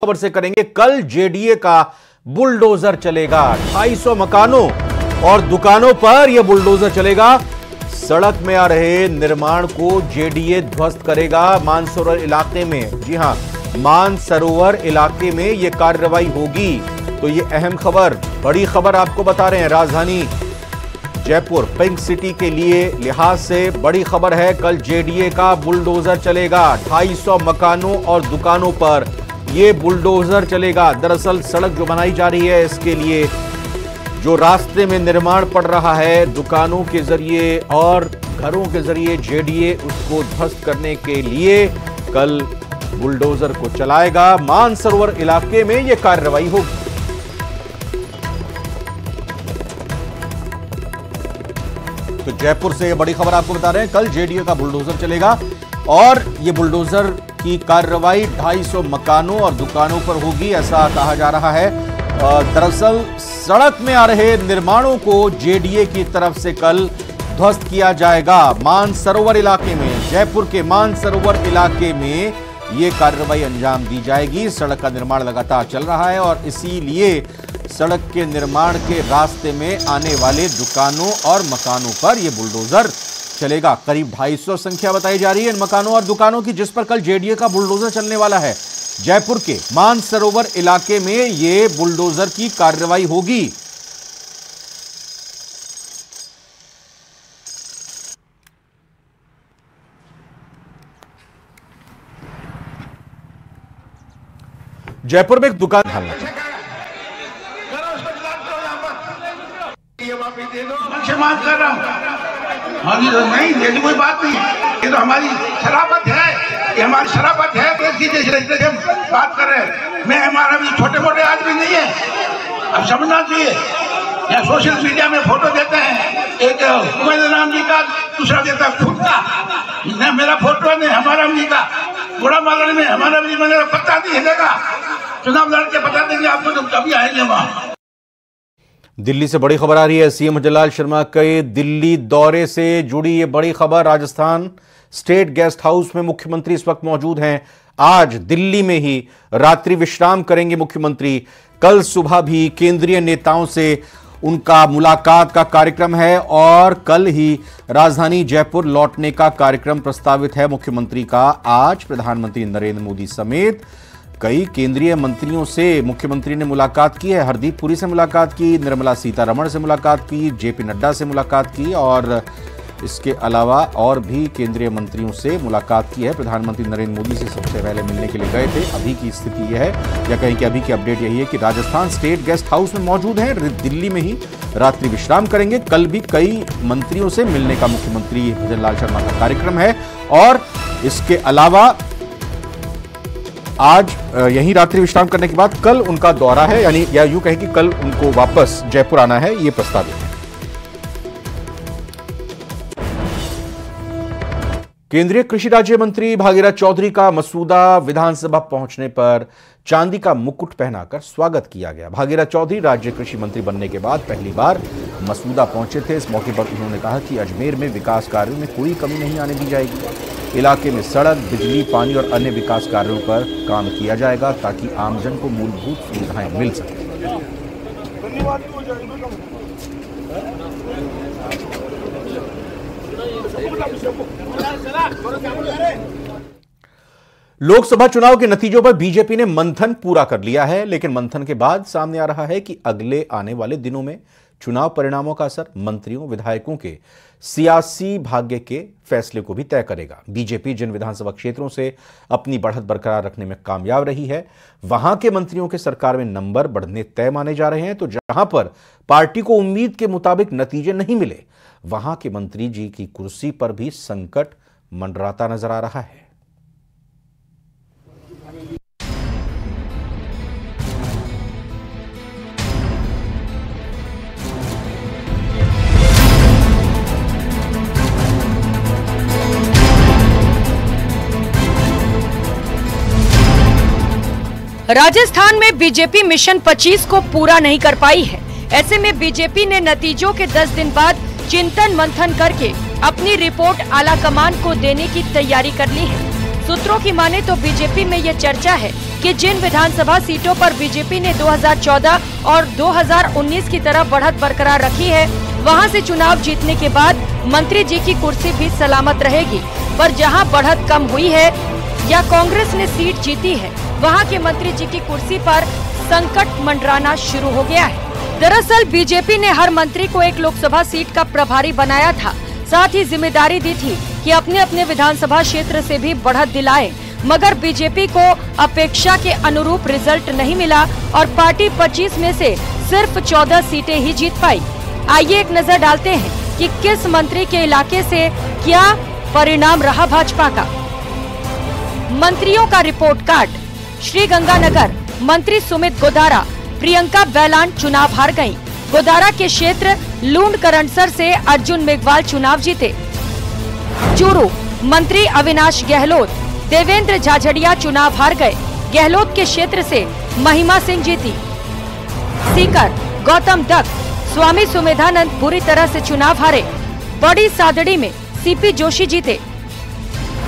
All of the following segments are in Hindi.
खबर से करेंगे। कल जेडीए का बुलडोजर चलेगा। 250 मकानों और दुकानों पर यह बुलडोजर चलेगा। सड़क में आ रहे निर्माण को जेडीए ध्वस्त करेगा। मानसरोवर इलाके में, जी हां, मानसरोवर इलाके में यह कार्रवाई होगी। तो यह अहम खबर, बड़ी खबर आपको बता रहे हैं। राजधानी जयपुर पिंक सिटी के लिए लिहाज से बड़ी खबर है। कल जेडीए का बुलडोजर चलेगा। 250 मकानों और दुकानों पर ये बुलडोजर चलेगा। दरअसल सड़क जो बनाई जा रही है, इसके लिए जो रास्ते में निर्माण पड़ रहा है दुकानों के जरिए और घरों के जरिए, जेडीए उसको ध्वस्त करने के लिए कल बुलडोजर को चलाएगा। मानसरोवर इलाके में यह कार्रवाई होगी। तो जयपुर से बड़ी खबर आपको बता रहे हैं। कल जेडीए का बुलडोजर चलेगा और यह बुलडोजर की कार्रवाई 250 मकानों और दुकानों पर होगी, ऐसा कहा जा रहा है। दरअसल सड़क में आ रहे निर्माणों को जेडीए की तरफ से कल ध्वस्त किया जाएगा। मानसरोवर इलाके में, जयपुर के मानसरोवर इलाके में यह कार्रवाई अंजाम दी जाएगी। सड़क का निर्माण लगातार चल रहा है और इसीलिए सड़क के निर्माण के रास्ते में आने वाले दुकानों और मकानों पर यह बुलडोजर चलेगा। करीब 250 संख्या बताई जा रही है इन मकानों और दुकानों की, जिस पर कल जेडीए का बुलडोजर चलने वाला है। जयपुर के मानसरोवर इलाके में यह बुलडोजर की कार्रवाई होगी। जयपुर में एक दुकान माफ कर रहा हूँ। नहीं, ये कोई बात नहीं, ये तो हमारी शराफत है, ये हमारी शराफत है। तो हम बात कर रहे हैं, मैं हमारा भी छोटे मोटे आदमी नहीं है, अब समझना चाहिए। या सोशल मीडिया में फोटो देते हैं, एक उमैद राम जी का, दूसरा देता है खुद का। न मेरा फोटो नहीं, हमारा जी का बुरा मालूम में हमारा भी मेरा पता नहीं हिलेगा। चुनाव लड़ के बता देंगे आपको, तो कभी आएंगे वहां। दिल्ली से बड़ी खबर आ रही है। सीएम जलाल शर्मा के दिल्ली दौरे से जुड़ी ये बड़ी खबर। राजस्थान स्टेट गेस्ट हाउस में मुख्यमंत्री इस वक्त मौजूद हैं। आज दिल्ली में ही रात्रि विश्राम करेंगे मुख्यमंत्री। कल सुबह भी केंद्रीय नेताओं से उनका मुलाकात का कार्यक्रम है और कल ही राजधानी जयपुर लौटने का कार्यक्रम प्रस्तावित है मुख्यमंत्री का। आज प्रधानमंत्री नरेंद्र मोदी समेत कई केंद्रीय मंत्रियों से मुख्यमंत्री ने मुलाकात की है। हरदीप पुरी से मुलाकात की, निर्मला सीतारमण से मुलाकात की, जेपी नड्डा से मुलाकात की और इसके अलावा और भी केंद्रीय मंत्रियों से मुलाकात की है। प्रधानमंत्री नरेंद्र मोदी से सबसे पहले मिलने के लिए गए थे। अभी की स्थिति यह है, या कहें कि अभी की अपडेट यही है कि राजस्थान स्टेट गेस्ट हाउस में मौजूद हैं, दिल्ली में ही रात्रि विश्राम करेंगे। कल भी कई मंत्रियों से मिलने का मुख्यमंत्री भजनलाल शर्मा का कार्यक्रम है और इसके अलावा आज यहीं रात्रि विश्राम करने के बाद कल उनका दौरा है, यानी या यूं कहें कि कल उनको वापस जयपुर आना है, यह प्रस्तावित है। केंद्रीय कृषि राज्य मंत्री भागीरथ चौधरी का मसूदा विधानसभा पहुंचने पर चांदी का मुकुट पहनाकर स्वागत किया गया। भागीरथ चौधरी राज्य कृषि मंत्री बनने के बाद पहली बार मसूदा पहुंचे थे। इस मौके पर उन्होंने कहा कि अजमेर में विकास कार्यों में कोई कमी नहीं आने दी जाएगी। इलाके में सड़क, बिजली, पानी और अन्य विकास कार्यों पर काम किया जाएगा ताकि आमजन को मूलभूत सुविधाएं मिल सकें। लोकसभा चुनाव के नतीजों पर बीजेपी ने मंथन पूरा कर लिया है, लेकिन मंथन के बाद सामने आ रहा है कि अगले आने वाले दिनों में चुनाव परिणामों का असर मंत्रियों, विधायकों के सियासी भाग्य के फैसले को भी तय करेगा। बीजेपी जिन विधानसभा क्षेत्रों से अपनी बढ़त बरकरार रखने में कामयाब रही है, वहां के मंत्रियों के सरकार में नंबर बढ़ने तय माने जा रहे हैं। तो जहां पर पार्टी को उम्मीद के मुताबिक नतीजे नहीं मिले, वहां के मंत्री जी की कुर्सी पर भी संकट मंडराता नजर आ रहा है। राजस्थान में बीजेपी मिशन 25 को पूरा नहीं कर पाई है। ऐसे में बीजेपी ने नतीजों के 10 दिन बाद चिंतन मंथन करके अपनी रिपोर्ट आलाकमान को देने की तैयारी कर ली है। सूत्रों की माने तो बीजेपी में ये चर्चा है कि जिन विधानसभा सीटों पर बीजेपी ने 2014 और 2019 की तरह बढ़त बरकरार रखी है, वहां से चुनाव जीतने के बाद मंत्री जी की कुर्सी भी सलामत रहेगी। पर जहां बढ़त कम हुई है या कांग्रेस ने सीट जीती है, वहां के मंत्री जी की कुर्सी पर संकट मंडराना शुरू हो गया है। दरअसल बीजेपी ने हर मंत्री को एक लोकसभा सीट का प्रभारी बनाया था, साथ ही जिम्मेदारी दी थी कि अपने अपने विधानसभा क्षेत्र से भी बढ़त दिलाए, मगर बीजेपी को अपेक्षा के अनुरूप रिजल्ट नहीं मिला और पार्टी 25 में से सिर्फ 14 सीटें ही जीत पाई। आइए एक नजर डालते हैं कि किस मंत्री के इलाके से क्या परिणाम रहा भाजपा का। मंत्रियों का रिपोर्ट कार्ड। श्रीगंगानगर मंत्री सुमित गोदारा, प्रियंका बैलान चुनाव हार गयी। गोदारा के क्षेत्र लूंड करंडसर से अर्जुन मेघवाल चुनाव जीते। चूरू मंत्री अविनाश गहलोत, देवेंद्र झाझड़िया चुनाव हार गए। गहलोत के क्षेत्र से महिमा सिंह जीती। सीकर गौतम दत्त, स्वामी सुमेधानंद बुरी तरह से चुनाव हारे। बड़ी सादड़ी में सीपी जोशी जीते।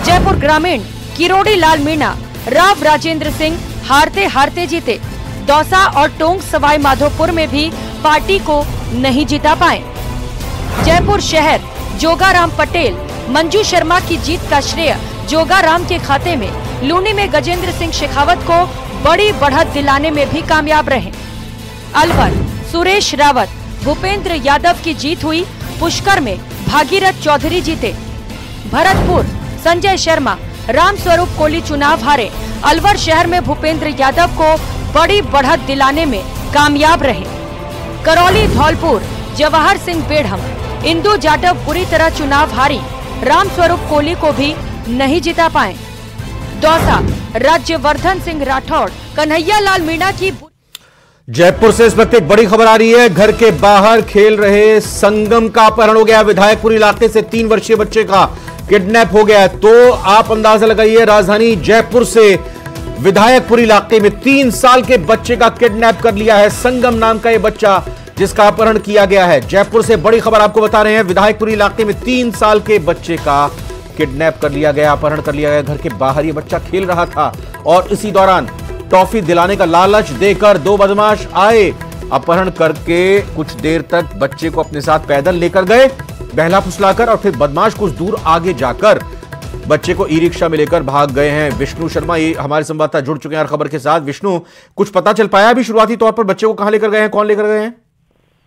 जयपुर ग्रामीण किरोड़ी लाल मीणा, राव राजेंद्र सिंह हारते हारते जीते। दौसा और टोंक सवाई माधोपुर में भी पार्टी को नहीं जिता पाए। जयपुर शहर जोगाराम पटेल, मंजू शर्मा की जीत का श्रेय जोगाराम के खाते में। लूनी में गजेंद्र सिंह शेखावत को बड़ी बढ़त दिलाने में भी कामयाब रहे। अलवर सुरेश रावत, भूपेंद्र यादव की जीत हुई। पुष्कर में भागीरथ चौधरी जीते। भरतपुर संजय शर्मा, राम स्वरूप कोहली चुनाव हारे। अलवर शहर में भूपेंद्र यादव को बड़ी बढ़त दिलाने में कामयाब रहे। करौली धौलपुर जवाहर सिंह बेढ़म, इंदु जाटव बुरी तरह चुनाव हारी। राम स्वरूप कोहली को भी नहीं जिता पाए। दौसा राज्यवर्धन सिंह राठौड़, कन्हैया लाल मीणा की। जयपुर से इस वक्त एक बड़ी खबर आ रही है। घर के बाहर खेल रहे संगम का अपहरण हो गया। विधायकपुर इलाके से 3 वर्षीय बच्चे का किडनैप हो गया है। तो आप अंदाजा लगाइए, राजधानी जयपुर से विधायकपुर इलाके में 3 साल के बच्चे का किडनैप कर लिया है संगम नाम का ये बच्चा, जिसका अपहरण किया गया है। जयपुर से बड़ी खबर आपको बता रहे हैं। विधायकपुर इलाके में 3 साल के बच्चे का किडनैप कर लिया गया, अपहरण कर लिया गया। घर के बाहर ये बच्चा खेल रहा था और इसी दौरान टॉफी दिलाने का लालच देकर 2 बदमाश आए। अपहरण करके कुछ देर तक बच्चे को अपने साथ पैदल लेकर गए, बहला फुसलाकर, और फिर बदमाश कुछ दूर आगे जाकर बच्चे को ई रिक्शा में लेकर भाग गए हैं। विष्णु शर्मा ये हमारे संवाददाता जुड़ चुके हैं खबर के साथ। विष्णु, कुछ पता चल पाया अभी शुरुआती तौर पर बच्चे को कहां लेकर गए हैं, कौन लेकर गए हैं?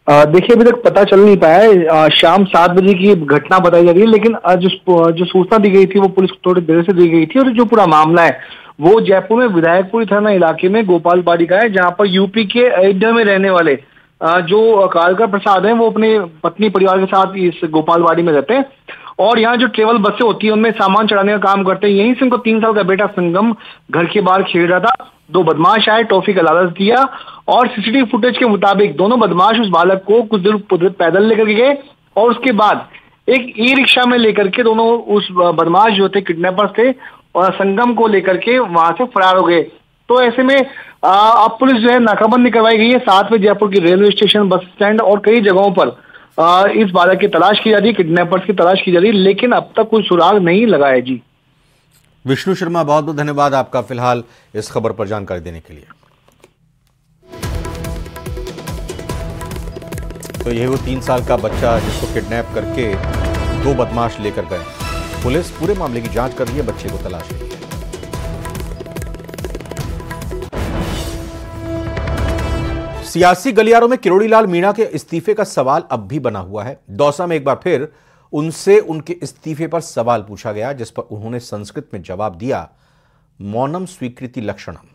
देखिए, अभी तक पता चल नहीं पाया है। शाम 7 बजे की घटना बताई जा रही है, लेकिन जो सूचना दी गई थी वो पुलिस को थोड़ी देर से दी गई थी। और जो पूरा मामला है वो जयपुर में विधायकपुर थाना इलाके में गोपालबाड़ी का है, जहां पर यूपी के अयोध्या में रहने वाले जो कालका प्रसाद हैं वो अपने पत्नी परिवार के साथ इस गोपालबाड़ी में रहते हैं। और यहाँ जो ट्रेवल बसें होती है उनमें सामान चढ़ाने का काम करते हैं। यहीं से उनको 3 साल का बेटा संगम घर के बाहर खेल रहा था। 2 बदमाश आए, टॉफी का लालच दिया और सीसीटीवी फुटेज के मुताबिक दोनों बदमाश उस बालक को कुछ दूर पैदल लेकर के गए और उसके बाद एक ई रिक्शा में लेकर के दोनों उस बदमाश जो थे, किडनैपर्स थे, और संगम को लेकर के वहां से फरार हो गए। तो ऐसे में अब पुलिस जो है नाकाबंदी करवाई गई है। साथ में जयपुर की रेलवे स्टेशन, बस स्टैंड और कई जगहों पर इस बालक की तलाश की जा रही है, किडनैपर्स की तलाश की जा रही है, लेकिन अब तक कोई सुराग नहीं लगा है। जी विष्णु शर्मा, बहुत बहुत धन्यवाद आपका फिलहाल इस खबर पर जानकारी देने के लिए। तो यह वो 3 साल का बच्चा जिसको किडनैप करके 2 बदमाश लेकर गए। पुलिस पूरे मामले की जांच कर रही है, बच्चे को तलाश रही है। सियासी गलियारों में किरोड़ी लाल मीणा के इस्तीफे का सवाल अब भी बना हुआ है। दौसा में एक बार फिर उनसे उनके इस्तीफे पर सवाल पूछा गया, जिस पर उन्होंने संस्कृत में जवाब दिया, मौनम स्वीकृति लक्षणम।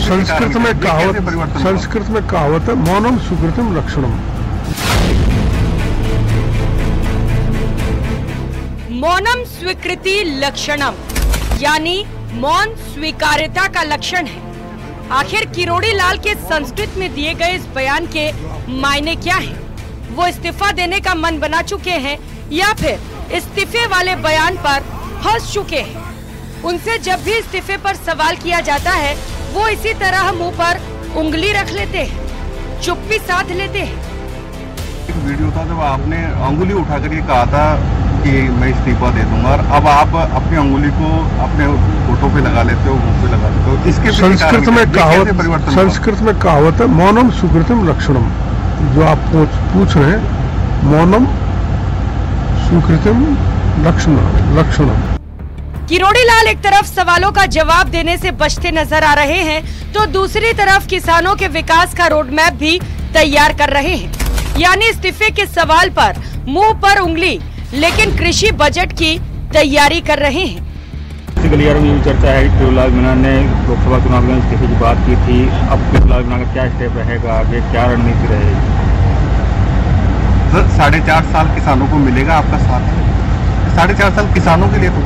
संस्कृत में कहावत है, मौनम स्वीकृतिम लक्षणम। मौनम स्वीकृति लक्षणम यानी मौन स्वीकार्यता का लक्षण है। आखिर किरोड़ी लाल के संस्कृत में दिए गए इस बयान के मायने क्या हैं? वो इस्तीफा देने का मन बना चुके हैं या फिर इस्तीफे वाले बयान पर हंस चुके हैं? उनसे जब भी इस्तीफे पर सवाल किया जाता है वो इसी तरह मुंह पर उंगली रख लेते हैं, चुप्पी साध लेते हैं। एक वीडियो था जब आपने अंगुली उठाकर ये कहा था कि मैं इस्तीफा दे दूंगा, और अब आप अपनी अंगुली को अपने फोटो पे लगा लेते हो, मुंह पे लगा लेते हो। इसके संस्कृत में कहावत है मौनम सुकृतिम लक्षणम। जो आप पूछ रहे हैं, मौनम सुकृतिम लक्षणम। किरोड़ी लाल एक तरफ सवालों का जवाब देने से बचते नजर आ रहे हैं, तो दूसरी तरफ किसानों के विकास का रोड मैप भी तैयार कर रहे हैं। यानी इस्तीफे के सवाल पर मुंह पर उंगली, लेकिन कृषि बजट की तैयारी कर रहे हैं। गलियारों में चर्चा है कि किरोड़ीलाल मीणा ने लोकसभा चुनाव में इस्तीफे की बात की थी। अब किरोड़ीलाल मीणा का क्या स्टेप रहेगा, आगे क्या रणनीति रहेगी? सर 4.5 साल किसानों को मिलेगा आपका साथ? 4.5 साल किसानों के लिए तो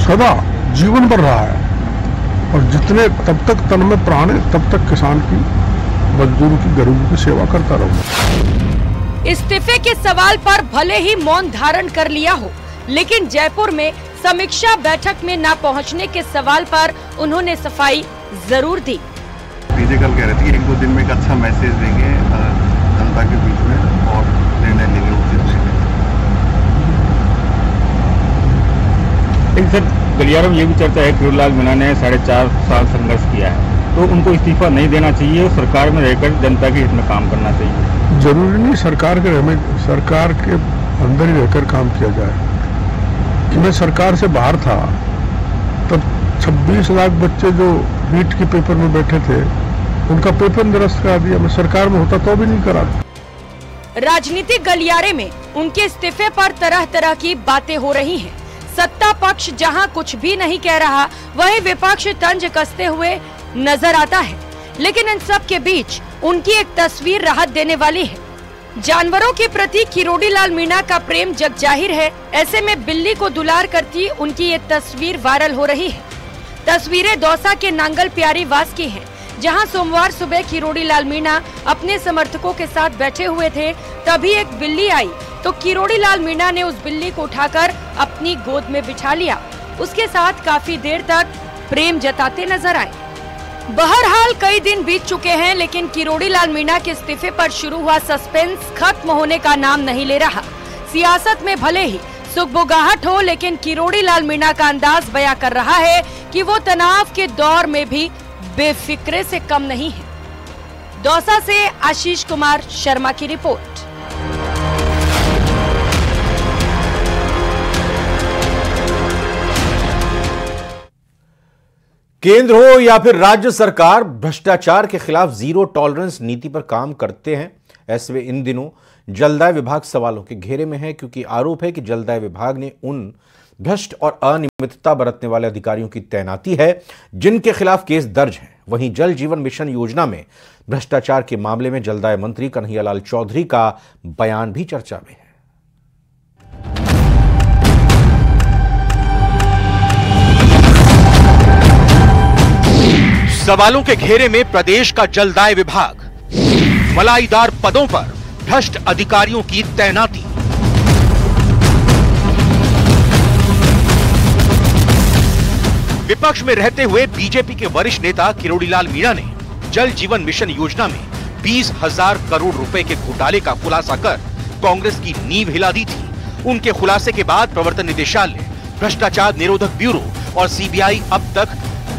सदा जीवन भर रहा है, और जितने तब तक तन में प्राण है तब तक किसान की, मजदूर की, गरीबों की सेवा करता रहूंगा। इस्तीफे के सवाल पर भले ही मौन धारण कर लिया हो, लेकिन जयपुर में समीक्षा बैठक में न पहुंचने के सवाल पर उन्होंने सफाई जरूर दी। पीजे कल कह रहे थे कि 1-2 दिन में एक अच्छा मैसेज देंगे जनता के बीच में और निर्णय लेंगे उचित। सर गलियारों में ये भी चर्चा है कि किरोड़ीलाल मीणा ने 4.5 साल संघर्ष किया है, तो उनको इस्तीफा नहीं देना चाहिए और सरकार में रहकर जनता के हित में काम करना चाहिए। जरूरी नहीं सरकार के अंदर ही रहकर काम किया जाए। कि मैं सरकार से बाहर था तब 26 लाख बच्चे जो नीट के पेपर में बैठे थे, उनका पेपर निरस्त करा दिया। मैं सरकार में होता तो भी नहीं करा। राजनीतिक गलियारे में उनके इस्तीफे पर तरह तरह की बातें हो रही हैं। सत्ता पक्ष जहां कुछ भी नहीं कह रहा, वहीं विपक्ष तंज कसते हुए नजर आता है। लेकिन इन सब के बीच उनकी एक तस्वीर राहत देने वाली है। जानवरों के प्रति किरोड़ीलाल मीणा का प्रेम जग जाहिर है। ऐसे में बिल्ली को दुलार करती उनकी ये तस्वीर वायरल हो रही है। तस्वीरें दौसा के नांगल प्यारी वास की हैं, जहां सोमवार सुबह किरोड़ीलाल मीणा अपने समर्थकों के साथ बैठे हुए थे। तभी एक बिल्ली आई तो किरोड़ीलाल मीणा ने उस बिल्ली को उठाकर अपनी गोद में बिठा लिया। उसके साथ काफी देर तक प्रेम जताते नजर आए। बहरहाल कई दिन बीत चुके हैं, लेकिन किरोड़ीलाल मीणा के इस्तीफे पर शुरू हुआ सस्पेंस खत्म होने का नाम नहीं ले रहा। सियासत में भले ही सुगबुगाहट हो, लेकिन किरोड़ीलाल मीणा का अंदाज बयां कर रहा है कि वो तनाव के दौर में भी बेफिक्रे से कम नहीं है। दौसा से आशीष कुमार शर्मा की रिपोर्ट। केंद्र हो या फिर राज्य सरकार, भ्रष्टाचार के खिलाफ जीरो टॉलरेंस नीति पर काम करते हैं। ऐसे में इन दिनों जलदाय विभाग सवालों के घेरे में है, क्योंकि आरोप है कि जलदाय विभाग ने उन भ्रष्ट और अनियमितता बरतने वाले अधिकारियों की तैनाती है जिनके खिलाफ केस दर्ज है। वहीं जल जीवन मिशन योजना में भ्रष्टाचार के मामले में जलदाय मंत्री कन्हैयालाल चौधरी का बयान भी चर्चा में है। सवालों के घेरे में प्रदेश का जलदाय विभाग, मलाईदार पदों पर भ्रष्ट अधिकारियों की तैनाती। विपक्ष में रहते हुए बीजेपी के वरिष्ठ नेता किरोड़ीलाल मीणा ने जल जीवन मिशन योजना में 20,000 करोड़ रुपए के घोटाले का खुलासा कर कांग्रेस की नींव हिला दी थी। उनके खुलासे के बाद प्रवर्तन निदेशालय, भ्रष्टाचार निरोधक ब्यूरो और सीबीआई अब तक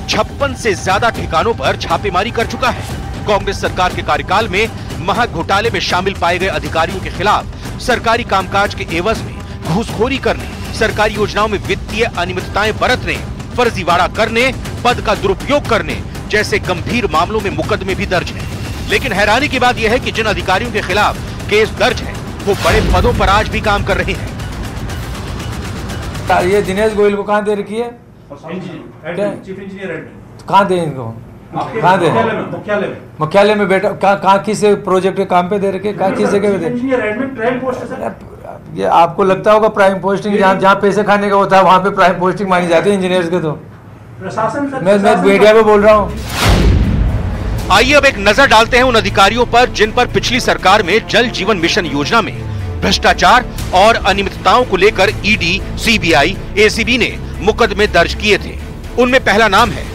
56 से ज्यादा ठिकानों पर छापेमारी कर चुका है। कांग्रेस सरकार के कार्यकाल में महा घोटाले में शामिल पाए गए अधिकारियों के खिलाफ सरकारी कामकाज के एवज में घूसखोरी करने, सरकारी योजनाओं में वित्तीय अनियमितताएं बरतने, फर्जीवाड़ा करने, पद का दुरुपयोग करने जैसे गंभीर मामलों में मुकदमे भी दर्ज हैं। लेकिन हैरानी की बात यह है कि जिन अधिकारियों के खिलाफ केस दर्ज है वो बड़े पदों पर आज भी काम कर रहे हैं। ये दिनेश गोयल को कहाँ दे रखी है? चीफ इंजीनियर कहाँ दे इनको? कहाँ दे? मुख्यालय में बैठा। कहाँ किस प्रोजेक्ट के काम पे दे रखे? कहाँ किस जगह पे दे? ये आपको लगता होगा प्राइम पोस्टिंग, जहाँ पैसे खाने का होता है वहाँ पे प्राइम पोस्टिंग मानी जाती है इंजीनियर्स के। तो मैं मीडिया पे बोल रहा हूँ। आइए अब एक नजर डालते हैं उन अधिकारियों पर जिन पर पिछली सरकार में जल जीवन मिशन योजना में भ्रष्टाचार और अनियमितताओं को लेकर ईडी, सीबीआई, एसीबी ने मुकदमे दर्ज किए थे। उनमें पहला नाम है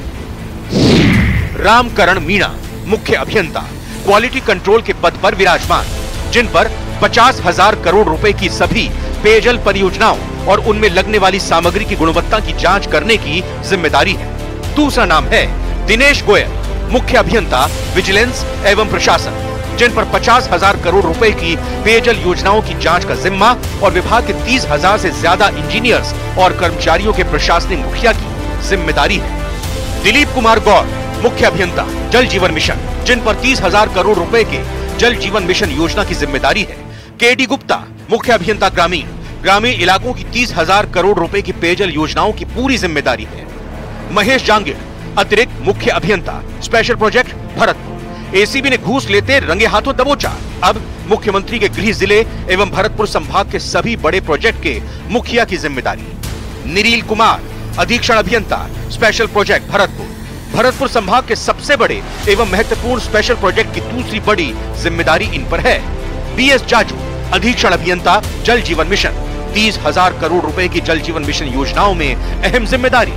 रामकरण मीणा, मुख्य अभियंता, क्वालिटी कंट्रोल के पद पर विराजमान, जिन पर 50,000 करोड़ रुपए की सभी पेयजल परियोजनाओं और उनमें लगने वाली सामग्री की गुणवत्ता की जांच करने की जिम्मेदारी है। दूसरा नाम है दिनेश गोयल, मुख्य अभियंता विजिलेंस एवं प्रशासन, जिन पर 50,000 करोड़ रुपए की पेयजल योजनाओं की जांच का जिम्मा और विभाग के 30,000 से ज्यादा इंजीनियर्स और कर्मचारियों के प्रशासनिक मुखिया की जिम्मेदारी है। दिलीप कुमार गौर, मुख्य अभियंता जल जीवन मिशन, जिन पर 30,000 करोड़ रुपए के जल जीवन मिशन योजना की जिम्मेदारी है। केडी गुप्ता, मुख्य अभियंता ग्रामीण इलाकों की 30,000 करोड़ रुपए की पेयजल योजनाओं की पूरी जिम्मेदारी है। महेश जांगिड़, अतिरिक्त मुख्य अभियंता स्पेशल प्रोजेक्ट भरतपुर, एसीबी ने घूस लेते रंगे हाथों दबोचा। अब मुख्यमंत्री के गृह जिले एवं भरतपुर संभाग के सभी बड़े प्रोजेक्ट के मुखिया की जिम्मेदारी। निरील कुमार, अधीक्षण अभियंता स्पेशल प्रोजेक्ट भरतपुर संभाग के सबसे बड़े एवं महत्वपूर्ण स्पेशल प्रोजेक्ट की दूसरी बड़ी जिम्मेदारी इन पर है। बीएस जाजू, अधीक्षण अभियंता जल जीवन मिशन, 30,000 करोड़ रुपए की जल जीवन मिशन योजनाओं में अहम जिम्मेदारी।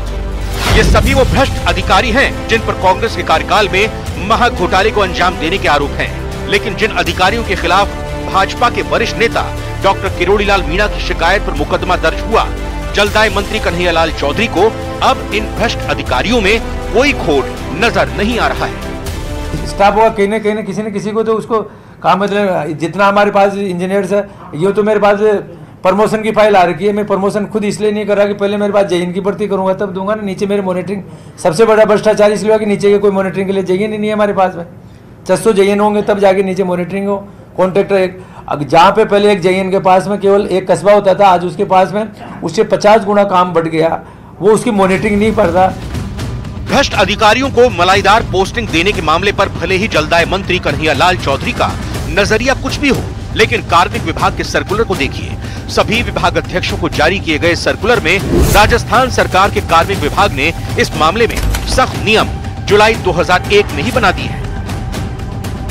ये सभी वो भ्रष्ट अधिकारी हैं जिन पर कांग्रेस के कार्यकाल में महा घोटाले को अंजाम देने के आरोप हैं। लेकिन जिन अधिकारियों के खिलाफ भाजपा के वरिष्ठ नेता डॉक्टर किरोड़ीलाल मीणा की शिकायत पर मुकदमा दर्ज हुआ, जलदाय मंत्री कन्हैयालाल चौधरी को अब इन भ्रष्ट अधिकारियों में कोई खोट नजर नहीं आ रहा है। स्टाफ होगा कहीं न किसी न किसी को तो उसको काम, मतलब जितना हमारे पास इंजीनियर्स है, ये तो मेरे पास प्रमोशन की फाइल आ रखी है। मैं प्रमोशन खुद इसलिए नहीं कर रहा कि पहले मेरे पास जेईन की भर्ती करूंगा तब दूंगा ना। नीचे मेरे मॉनिटरिंग, सबसे बड़ा भ्रष्टाचार इसलिए हुआ कि नीचे के कोई मॉनिटरिंग के लिए जेईन ही नहीं है हमारे पास में। 600 जेईन होंगे तब जाके नीचे मॉनिटरिंग हो। कॉन्ट्रैक्टर एक, जहाँ पे पहले एक जेईन के पास में केवल एक कस्बा होता था, आज उसके पास में उससे 50 गुना काम बढ़ गया। वो उसकी मॉनिटरिंग नहीं पड़ रहा। भ्रष्ट अधिकारियों को मलाईदार पोस्टिंग देने के मामले पर भले ही जलदाय मंत्री कन्हैयालाल चौधरी का नजरिया कुछ भी हो, लेकिन कार्मिक विभाग के सर्कुलर को देखिए। सभी विभाग अध्यक्षों को जारी किए गए सर्कुलर में राजस्थान सरकार के कार्मिक विभाग ने इस मामले में सख्त नियम जुलाई 2001 में ही बना दिए हैं।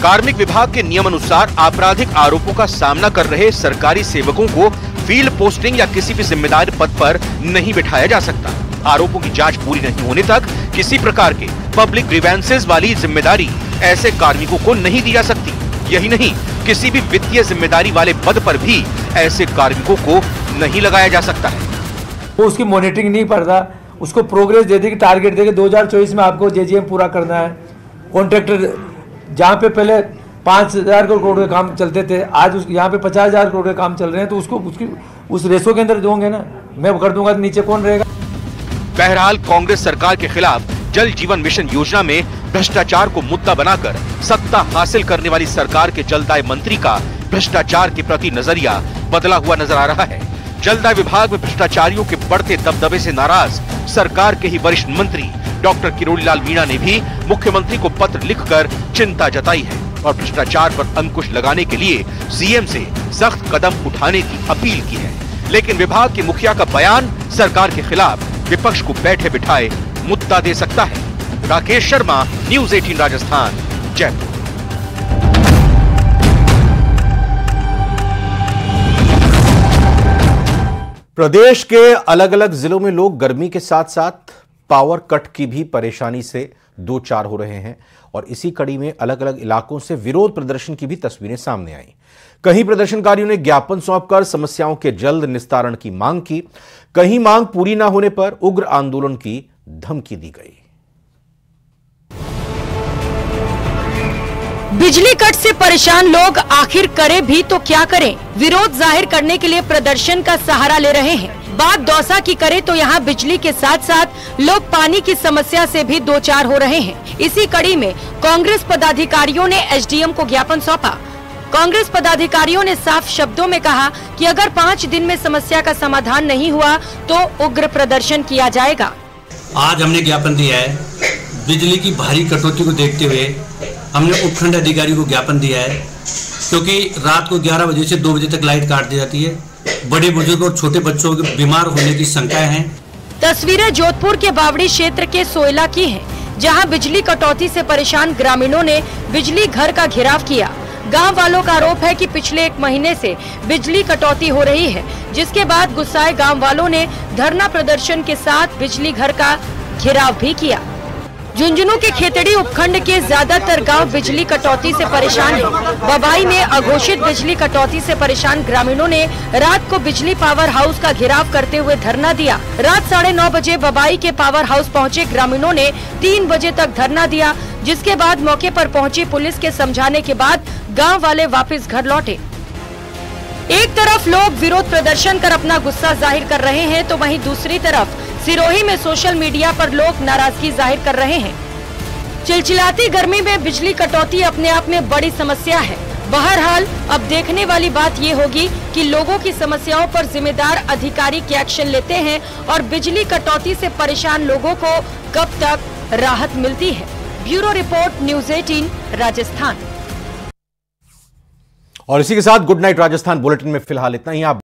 कार्मिक विभाग के नियम अनुसार आपराधिक आरोपों का सामना कर रहे सरकारी सेवकों को फील्ड पोस्टिंग या किसी भी जिम्मेदार पद पर नहीं बिठाया जा सकता। आरोपों की जांच पूरी नहीं होने तक किसी प्रकार के पब्लिक ग्रीवेंसेस वाली जिम्मेदारी ऐसे कार्मिकों को नहीं दी जा सकती। यही नहीं, किसी भी वित्तीय जिम्मेदारी वाले पद पर भी ऐसे कार्मिकों को नहीं लगाया जा सकता है। वो उसकी मॉनिटरिंग नहीं पड़ रहा, उसको प्रोग्रेस दे दी कि टारगेट दे के 2024 में आपको जेजीएम पूरा करना है। कॉन्ट्रैक्टर जहाँ पे पहले 5,000 करोड़ के काम चलते थे, आज यहाँ पे 50,000 करोड़ के काम चल रहे हैं, तो उसको उस रेशो के अंदर दोगे ना, मैं कर दूंगा तो नीचे कौन रहेगा। बहरहाल कांग्रेस सरकार के खिलाफ जल जीवन मिशन योजना में भ्रष्टाचार को मुद्दा बनाकर सत्ता हासिल करने वाली सरकार के जलदाय मंत्री का भ्रष्टाचार के प्रति नजरिया बदला हुआ नजर आ रहा है। जलदाय विभाग में भ्रष्टाचारियों के बढ़ते दबदबे से नाराज सरकार के ही वरिष्ठ मंत्री डॉक्टर किरोड़ीलाल मीणा ने भी मुख्यमंत्री को पत्र लिखकर चिंता जताई है और भ्रष्टाचार पर अंकुश लगाने के लिए सीएम से सख्त कदम उठाने की अपील की है। लेकिन विभाग के मुखिया का बयान सरकार के खिलाफ विपक्ष को बैठे बिठाए मुद्दा दे सकता है। राकेश शर्मा, न्यूज़ 18 राजस्थान, जयपुर। प्रदेश के अलग अलग जिलों में लोग गर्मी के साथ साथ पावर कट की भी परेशानी से दो चार हो रहे हैं और इसी कड़ी में अलग अलग इलाकों से विरोध प्रदर्शन की भी तस्वीरें सामने आई। कहीं प्रदर्शनकारियों ने ज्ञापन सौंपकर समस्याओं के जल्द निस्तारण की मांग की, कहीं मांग पूरी न होने पर उग्र आंदोलन की धमकी दी गई। बिजली कट से परेशान लोग आखिर करें भी तो क्या करें, विरोध जाहिर करने के लिए प्रदर्शन का सहारा ले रहे हैं। बात दौसा की करें तो यहाँ बिजली के साथ साथ लोग पानी की समस्या से भी दो चार हो रहे हैं। इसी कड़ी में कांग्रेस पदाधिकारियों ने एसडीएम को ज्ञापन सौंपा। कांग्रेस पदाधिकारियों ने साफ शब्दों में कहा कि अगर 5 दिन में समस्या का समाधान नहीं हुआ तो उग्र प्रदर्शन किया जाएगा। आज हमने ज्ञापन दिया है, बिजली की भारी कटौती को देखते हुए हमने उपखंड अधिकारी को ज्ञापन दिया है, क्योंकि रात को 11 बजे से 2 बजे तक लाइट काट दी जाती है। बड़े बुजुर्ग और छोटे बच्चों के बीमार होने की शंकाएं हैं। तस्वीरें जोधपुर के बावड़ी क्षेत्र के सोयला की हैं, जहां बिजली कटौती से परेशान ग्रामीणों ने बिजली घर का घेराव किया। गांव वालों का आरोप है कि पिछले 1 महीने से बिजली कटौती हो रही है, जिसके बाद गुस्साए गांव वालों ने धरना प्रदर्शन के साथ बिजली घर का घेराव भी किया। झुंझुनू के खेतड़ी उपखंड के ज्यादातर गांव बिजली कटौती से परेशान हैं। बबाई में अघोषित बिजली कटौती से परेशान ग्रामीणों ने रात को बिजली पावर हाउस का घेराव करते हुए धरना दिया। रात 9:30 बजे बबाई के पावर हाउस पहुंचे ग्रामीणों ने 3 बजे तक धरना दिया, जिसके बाद मौके पर पहुंची पुलिस के समझाने के बाद गाँव वाले वापस घर लौटे। एक तरफ लोग विरोध प्रदर्शन कर अपना गुस्सा जाहिर कर रहे हैं, तो वहीं दूसरी तरफ सिरोही में सोशल मीडिया पर लोग नाराजगी जाहिर कर रहे हैं। चिलचिलाती गर्मी में बिजली कटौती अपने आप में बड़ी समस्या है। बहरहाल अब देखने वाली बात ये होगी कि लोगों की समस्याओं पर जिम्मेदार अधिकारी क्या एक्शन लेते हैं और बिजली कटौती से परेशान लोगों को कब तक राहत मिलती है। Bureau report, news 18 Rajasthan. और इसी के साथ गुड नाइट राजस्थान बुलेटिन में फिलहाल इतना ही। आप